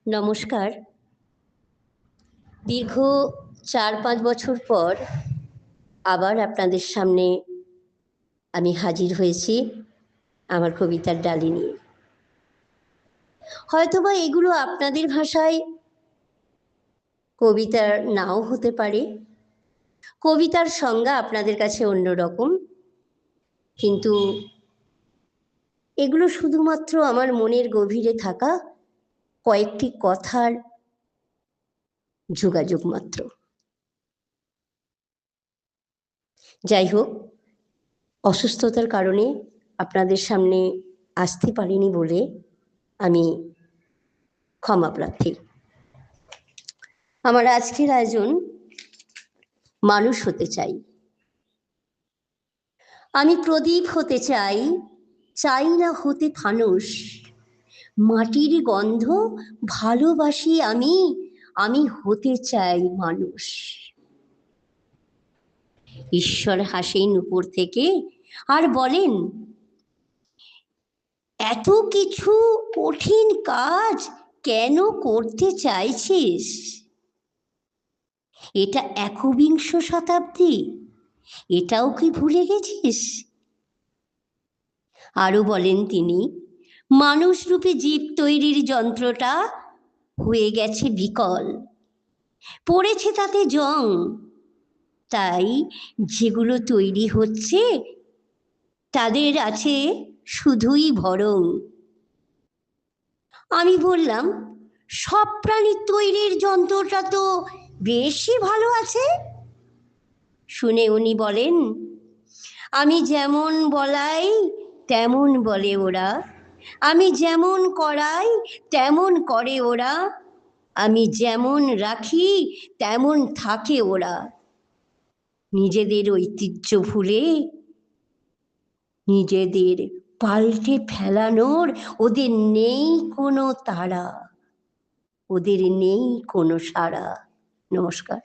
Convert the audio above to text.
নমস্কার। দীর্ঘ ৪-৫ বছর পর আবার আপনাদের সামনে আমি হাজির হয়েছি আমার কবিতার ডালি নিয়ে। হয়তোবা এগুলো আপনাদের ভাষায় কবিতা নাও হতে পারে। কবিতার সংজ্ঞা আপনাদের কাছে অন্যরকম। কিন্তু এগুলো শুধুমাত্র আমার মনের গভীরে থাকা কয়েকটি কথার যোগাযোগ মাত্র। যাই হোক, অসুস্থতার কারণে আপনাদের সামনে আসতে পারিনি বলে আমি ক্ষমা প্রার্থী। আমার আজকের আয়োজন মানুষ হতে চাই। আমি প্রদীপ হতে চাই, চাই না হতে ফানুস। মাটির গন্ধ ভালোবাসি আমি, আমি হতে চাই মানুষ। ঈশ্বর হাসেন উপর থেকে আর বলেন, এত কিছু কঠিন কাজ কেন করতে চাইছিস? এটা একবিংশ শতাব্দী, এটাও কি ভুলে গেছিস? আরো বলেন তিনি, মানুষ রূপে জীব তৈরির যন্ত্রটা হয়ে গেছে বিকল, পড়েছে তাতে জং। তাই যেগুলো তৈরি হচ্ছে তাদের আছে শুধুই ভরং। আমি বললাম, সব প্রাণী তৈরির যন্ত্রটা তো বেশি ভালো আছে। শুনে উনি বলেন, আমি যেমন বলাই তেমন বলে ওরা, আমি যেমন করাই তেমন করে ওরা, আমি যেমন রাখি তেমন থাকে ওরা। নিজেদের ঐতিহ্য ভুলে নিজেদের পাল্টে ফেলানোর ওদের নেই কোনো তাড়া, ওদের নেই কোনো সাড়া। নমস্কার।